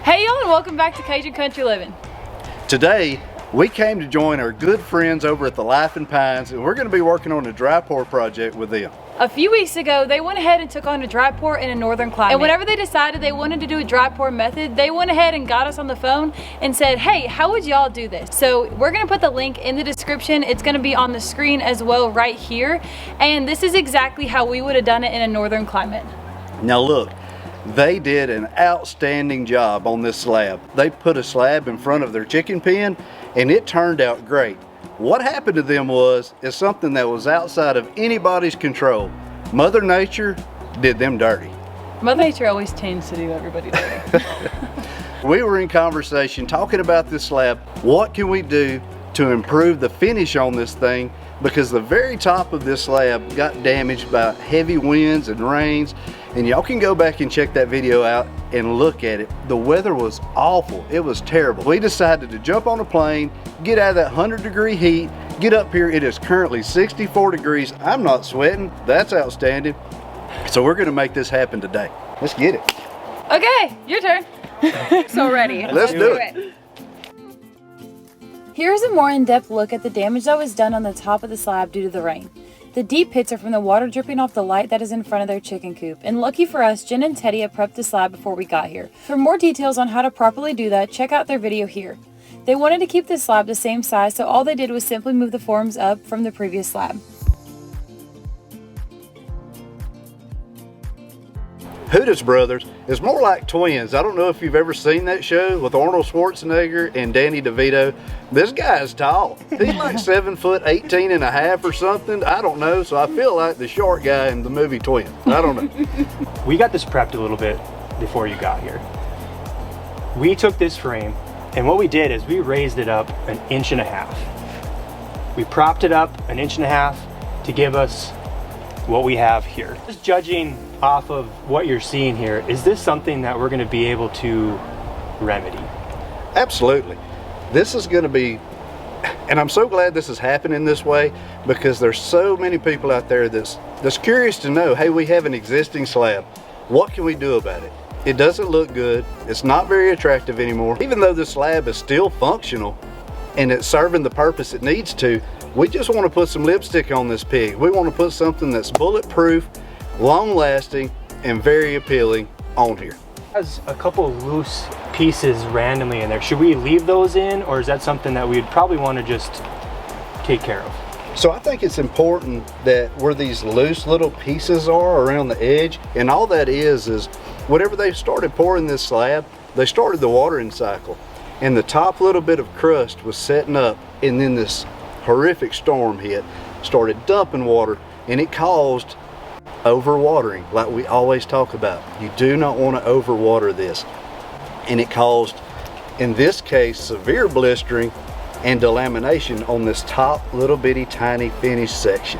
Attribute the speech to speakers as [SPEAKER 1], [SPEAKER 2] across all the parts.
[SPEAKER 1] Hey y'all, and welcome back to Cajun Country Living.
[SPEAKER 2] Today, we came to join our good friends over at the Livin Pines, and we're going to be working on a dry pour project with them.
[SPEAKER 1] A few weeks ago, they went ahead and took on a dry pour in a northern climate. And whenever they decided they wanted to do a dry pour method, they went ahead and got us on the phone and said, hey, how would y'all do this? So we're gonna put the link in the description. It's gonna be on the screen as well right here. And this is exactly how we would have done it in a northern climate.
[SPEAKER 2] Now look, they did an outstanding job on this slab. They put a slab in front of their chicken pen and it turned out great. What happened to them is something that was outside of anybody's control. Mother Nature did them dirty.
[SPEAKER 1] Mother Nature always tends to do everybody dirty.
[SPEAKER 2] We were in conversation talking about this slab. What can we do to improve the finish on this thing? Because the very top of this slab got damaged by heavy winds and rains. And y'all can go back and check that video out and look at it. The weather was awful. It was terrible. We decided to jump on a plane, get out of that 100-degree heat, get up here. It is currently 64 degrees. I'm not sweating. That's outstanding. So we're gonna make this happen today. Let's get it.
[SPEAKER 1] Okay, your turn.
[SPEAKER 3] So ready.
[SPEAKER 2] Let's do it.
[SPEAKER 1] Here's a more in-depth look at the damage that was done on the top of the slab due to the rain. The deep pits are from the water dripping off the light that is in front of their chicken coop. And lucky for us, Jen and Teddy had prepped the slab before we got here. For more details on how to properly do that, check out their video here. They wanted to keep the slab the same size, so all they did was simply move the forms up from the previous slab.
[SPEAKER 2] Hooters brothers is more like twins. I don't know if you've ever seen that show with Arnold Schwarzenegger and Danny DeVito. This guy is tall. He's like 7'18" and a half or something. I don't know. So I feel like the short guy in the movie Twins. I don't know.
[SPEAKER 4] We got this prepped a little bit before you got here. We took this frame and what we did is we raised it up 1.5 inches. We propped it up 1.5 inches to give us what we have here. Just judging off of what you're seeing here, is this something that we're going to be able to remedy?
[SPEAKER 2] Absolutely. This is going to be, and I'm so glad this is happening this way, because there's so many people out there that's curious to know, hey, we have an existing slab. What can we do about it? It doesn't look good. It's not very attractive anymore. Even though the slab is still functional and it's serving the purpose it needs to, we just want to put some lipstick on this pig. We want to put something that's bulletproof, long-lasting, and very appealing on here.
[SPEAKER 4] Has a couple loose pieces randomly in there. Should we leave those in, or is that something that we'd probably want to just take care of?
[SPEAKER 2] So I think it's important that where these loose little pieces are around the edge, and all that is whenever they started pouring this slab, they started the watering cycle, and the top little bit of crust was setting up, and then this horrific storm hit, started dumping water, and it caused overwatering, like we always talk about. You do not want to overwater this. And it caused, in this case, severe blistering and delamination on this top little bitty tiny finished section.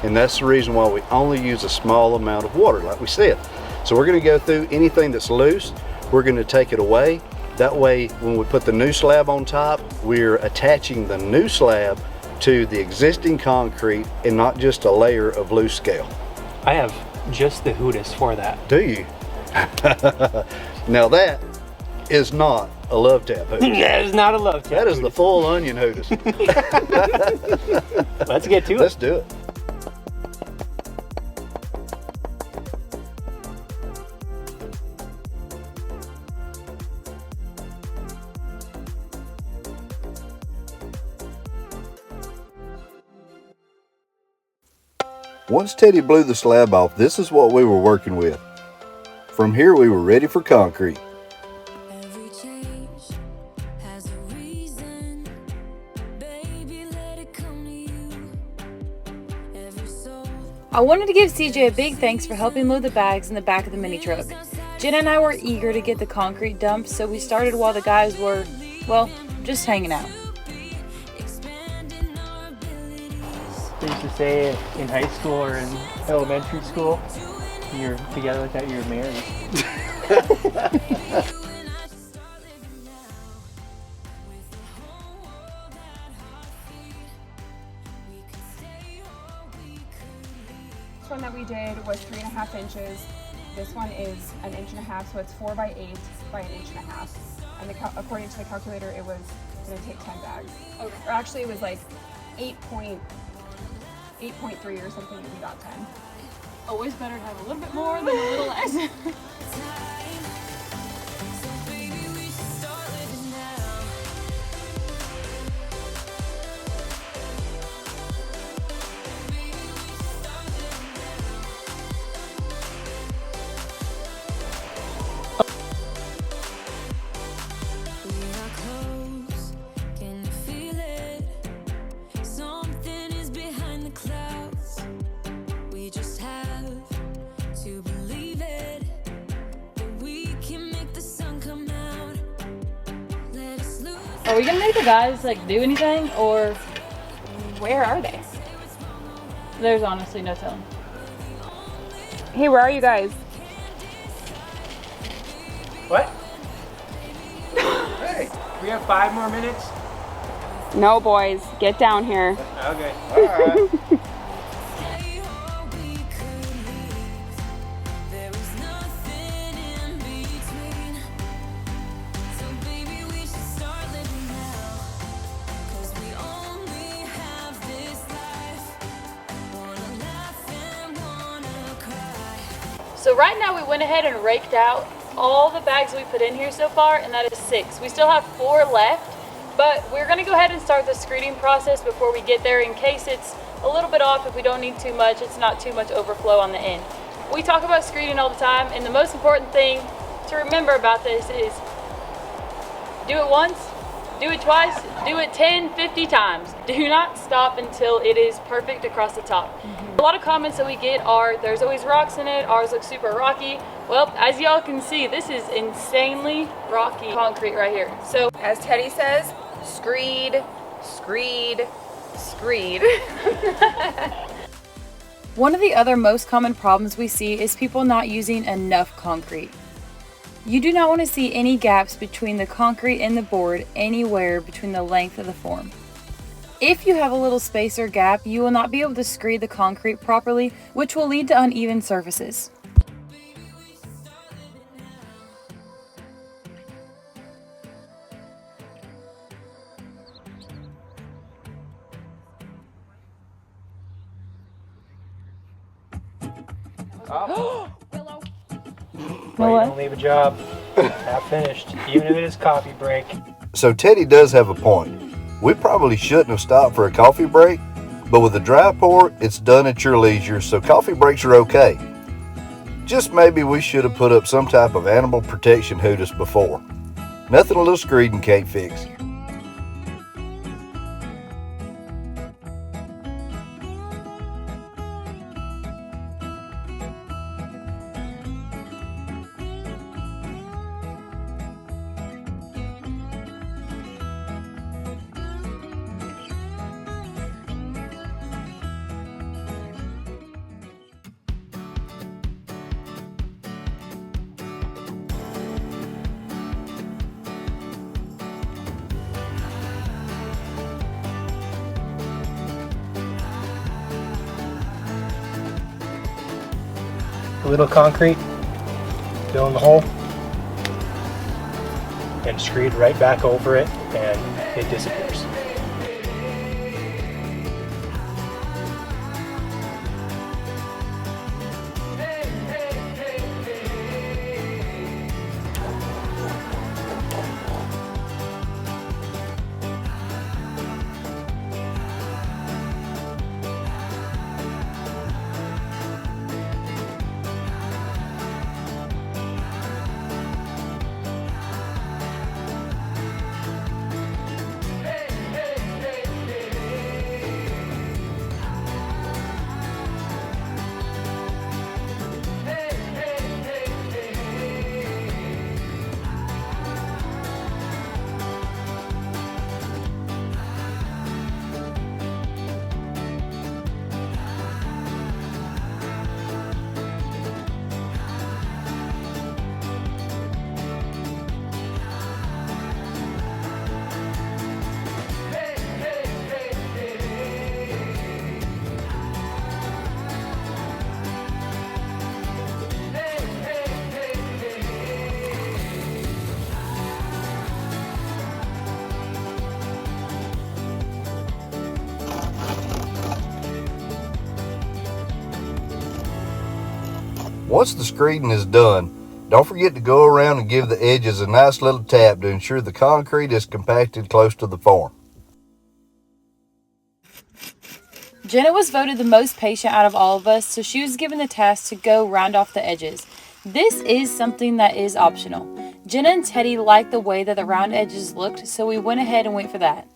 [SPEAKER 2] And that's the reason why we only use a small amount of water, like we said. So we're going to go through anything that's loose, we're going to take it away. That way, when we put the new slab on top, we're attaching the new slab to the existing concrete and not just a layer of loose scale.
[SPEAKER 4] I have just the Hooters for that.
[SPEAKER 2] Do you? Now that is not a love tap Hooters.
[SPEAKER 4] That is not a love tap.
[SPEAKER 2] That is the full onion Hooters.
[SPEAKER 4] Let's get to it.
[SPEAKER 2] Let's do it. Once Teddy blew the slab off, this is what we were working with. From here, we were ready for concrete.
[SPEAKER 5] Every change has a reason. Baby, let it come to you. Every soul.
[SPEAKER 1] I wanted to give CJ a big thanks for helping load the bags in the back of the mini truck. Jen and I were eager to get the concrete dumped, so we started while the guys were, well, just hanging out.
[SPEAKER 4] They used to say in high school or in elementary school, when you're together like that, you're married.
[SPEAKER 3] This one that we did was 3.5 inches. This one is 1.5 inches, so it's 4 by 8 by 1.5 inches. and according to the calculator, it was going to take 10 bags. Okay. Or actually, it was like 8.3 or something, and we got 10.
[SPEAKER 1] Always better to have a little bit more than a little less.
[SPEAKER 5] So baby, we should start living now. Baby, we should start living now. We are close, can you feel it? Something is behind the clouds. We just have to believe it, that we can make the sun come out. Let us lose.
[SPEAKER 1] Are we gonna make the guys like do anything, or
[SPEAKER 3] Where are they?
[SPEAKER 1] there's honestly no telling?
[SPEAKER 3] Hey, where are you guys?
[SPEAKER 4] What? Hey, we have 5 more minutes?
[SPEAKER 3] No, boys, get down here.
[SPEAKER 4] Okay. All right.
[SPEAKER 5] Stay or we could leave. There is nothing in between. So baby, we should start living now. 'Cause we only have this life. Wanna laugh and wanna cry.
[SPEAKER 1] So right now we went ahead and raked out all the bags we put in here so far, and that is 6. We still have 4 left, but we're gonna go ahead and start the screeding process before we get there in case it's a little bit off. If we don't need too much, it's not too much overflow on the end. We talk about screeding all the time, and the most important thing to remember about this is do it once, do it twice, do it 10, 50 times. Do not stop until it is perfect across the top. A lot of comments that we get are, there's always rocks in it, ours looks super rocky. Well, as y'all can see, this is insanely rocky concrete right here. So
[SPEAKER 3] As Teddy says, screed, screed, screed.
[SPEAKER 1] one of the other most common problems we see is people not using enough concrete. You do not want to see any gaps between the concrete and the board anywhere between the length of the form. If you have a little space or gap, you will not be able to screed the concrete properly, which will lead to uneven surfaces.
[SPEAKER 4] Well,
[SPEAKER 1] Know
[SPEAKER 4] you
[SPEAKER 1] what?
[SPEAKER 4] don't leave a job half finished, even if it is coffee break.
[SPEAKER 2] So Teddy does have a point. We probably shouldn't have stopped for a coffee break, but with a dry pour, it's done at your leisure, so coffee breaks are okay. Just maybe we should have put up some type of animal protection Hooters before. Nothing a little screeding can't fix.
[SPEAKER 4] A little concrete, fill in the hole, and screed right back over it, and it disappears.
[SPEAKER 2] Once the screeding is done, don't forget to go around and give the edges a nice little tap to ensure the concrete is compacted close to the form.
[SPEAKER 1] Jenna was voted the most patient out of all of us, so she was given the task to go round off the edges. This is something that is optional. Jenna and Teddy liked the way that the round edges looked, so we went ahead and went for that.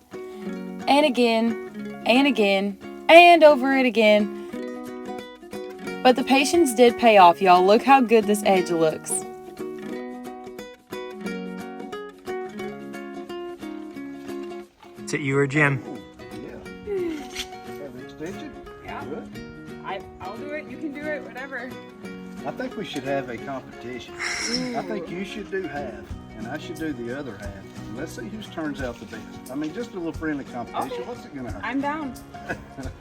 [SPEAKER 1] And again, and again, and over it again. But the patience did pay off, y'all. Look how good this edge looks.
[SPEAKER 4] Is it you or Jim?
[SPEAKER 2] Have the extension?
[SPEAKER 3] Yeah.
[SPEAKER 2] Good.
[SPEAKER 3] I'll do it. You can do it. Whatever.
[SPEAKER 2] I think we should have a competition. I think you should do half, and I should do the other half. Let's see whose turns out the best. I mean, just a little friendly competition.
[SPEAKER 3] Okay.
[SPEAKER 2] What's it gonna hurt?
[SPEAKER 3] I'm down.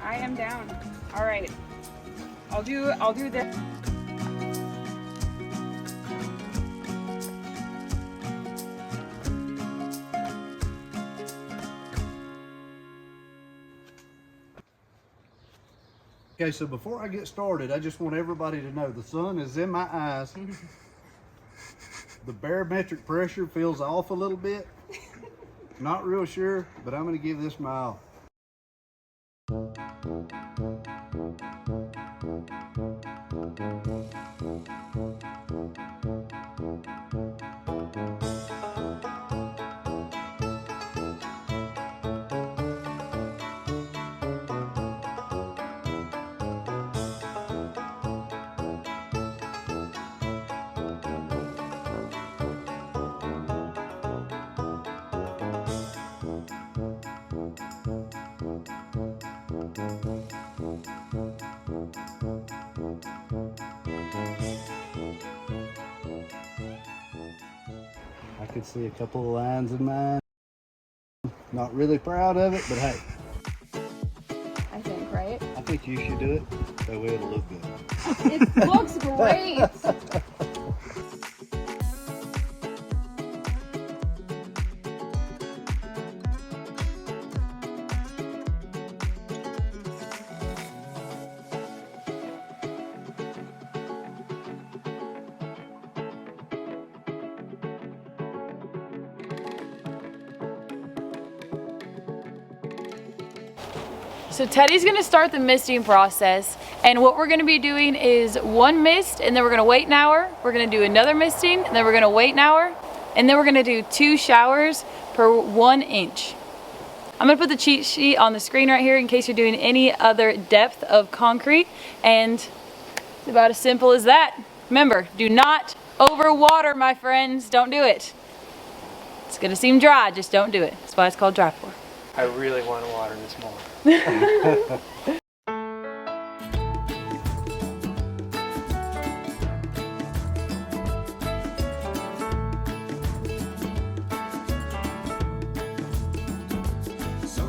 [SPEAKER 3] I am down. All right. I'll do this.
[SPEAKER 2] Okay, so before I get started, I just want everybody to know the sun is in my eyes. The barometric pressure feels off a little bit. Not real sure, but I'm gonna give this my all. I could see a couple of lines in mine. Not really proud of it, but hey,
[SPEAKER 3] I think, right?
[SPEAKER 2] I think you should do it. That way it'll look good.
[SPEAKER 3] It looks great.
[SPEAKER 1] So Teddy's gonna start the misting process, and what we're gonna be doing is one mist, and then we're gonna wait an hour. We're gonna do another misting, and then we're gonna wait an hour, and then we're gonna do 2 showers per 1 inch. I'm gonna put the cheat sheet on the screen right here in case you're doing any other depth of concrete, and it's about as simple as that. Remember, do not overwater, my friends. Don't do it. It's gonna seem dry, just don't do it. That's why it's called dry pour.
[SPEAKER 4] I really want to water this more.
[SPEAKER 6] So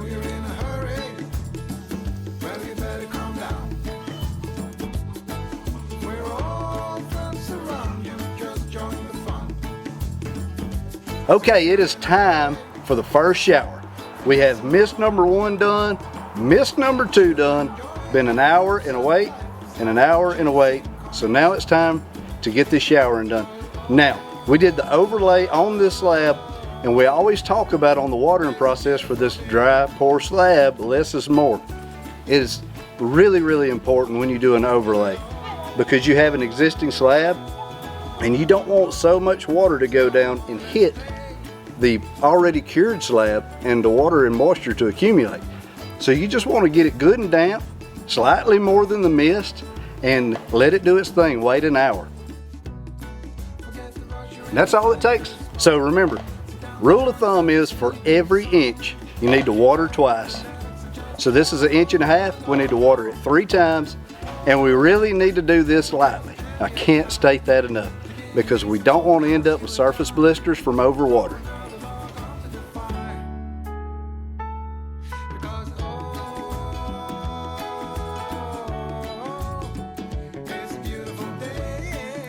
[SPEAKER 6] you're in a hurry? Well, you better calm down. We're all friends around you. Just join the fun.
[SPEAKER 2] Okay, it is time for the first shower. We have mist number 1 done, mist number 2 done, been an hour in a wait and an hour in a wait. So now it's time to get this showering done. Now, we did the overlay on this slab, and we always talk about on the watering process for this dry pour slab, less is more. It is really, really important when you do an overlay because you have an existing slab and you don't want so much water to go down and hit the already cured slab and the water and moisture to accumulate. So you just want to get it good and damp, slightly more than the mist, and let it do its thing. Wait an hour. And that's all it takes. So remember, rule of thumb is for every inch you need to water twice. So this is 1.5 inches. We need to water it 3 times, and we really need to do this lightly. I can't state that enough because we don't want to end up with surface blisters from overwater.
[SPEAKER 6] Because it's a beautiful day.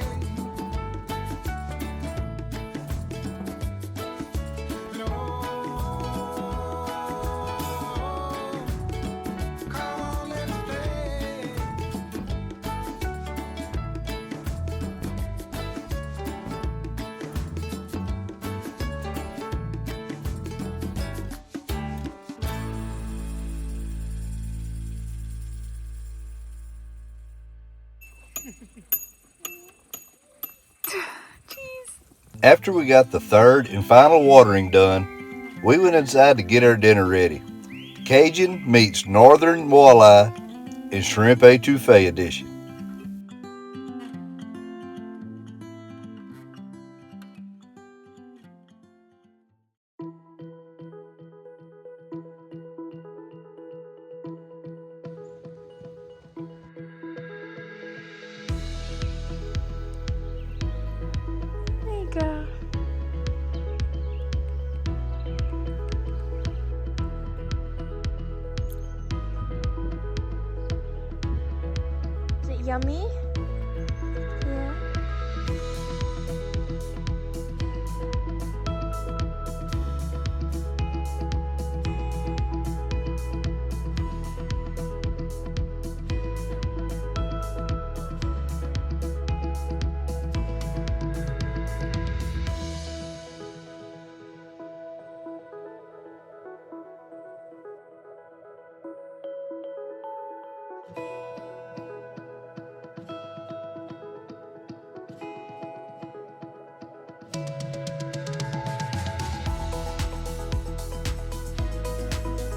[SPEAKER 6] Come on, let's play.
[SPEAKER 2] After we got the third and final watering done, we went inside to get our dinner ready. Cajun meets Northern Walleye and Shrimp Etouffee edition.
[SPEAKER 1] There you go.
[SPEAKER 7] Is it yummy? Yeah.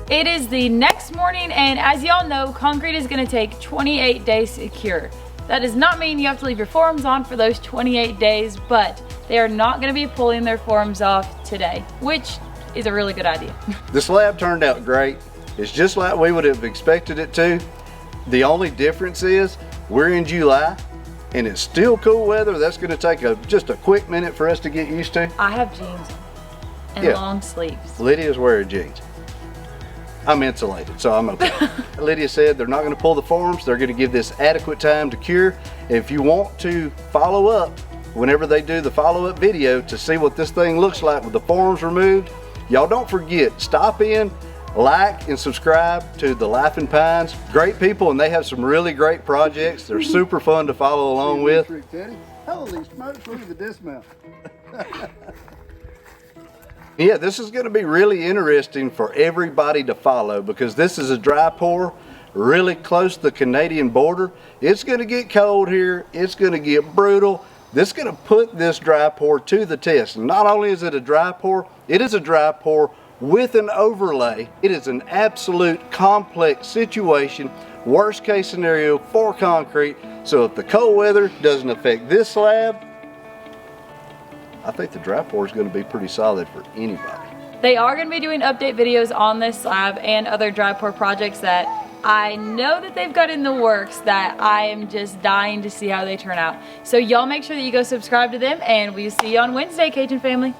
[SPEAKER 1] It is the next morning, and as y'all know, concrete is gonna take 28 days to cure. That does not mean you have to leave your forms on for those 28 days, but they are not gonna be pulling their forms off today, which is a really good idea.
[SPEAKER 2] The slab turned out great. It's just like we would have expected it to. The only difference is we're in July and it's still cool weather. That's gonna take just a quick minute for us to get used to.
[SPEAKER 1] I have jeans and
[SPEAKER 2] Yeah.
[SPEAKER 1] long sleeves.
[SPEAKER 2] Lydia's wearing jeans. I'm insulated, so I'm okay. Lydia said they're not gonna pull the forms. They're gonna give this adequate time to cure. If you want to follow up, whenever they do the follow-up video to see what this thing looks like with the forms removed, y'all don't forget, stop in, like and subscribe to the Laughing Pines. Great people, and they have some really great projects. They're super fun to follow along with.
[SPEAKER 8] Holy smokes, look at the dismount.
[SPEAKER 2] Yeah, this is going to be really interesting for everybody to follow because this is a dry pour really close to the Canadian border. It's going to get cold here. It's going to get brutal. This is going to put this dry pour to the test. And not only is it a dry pour, it is a dry pour with an overlay. It is an absolute complex situation, worst case scenario for concrete. So if the cold weather doesn't affect this slab, I think the dry pour is going to be pretty solid for anybody.
[SPEAKER 1] They are going to be doing update videos on this slab and other dry pour projects that I know that they've got in the works that I am just dying to see how they turn out. So y'all make sure that you go subscribe to them, and we'll see you on Wednesday, Cajun family.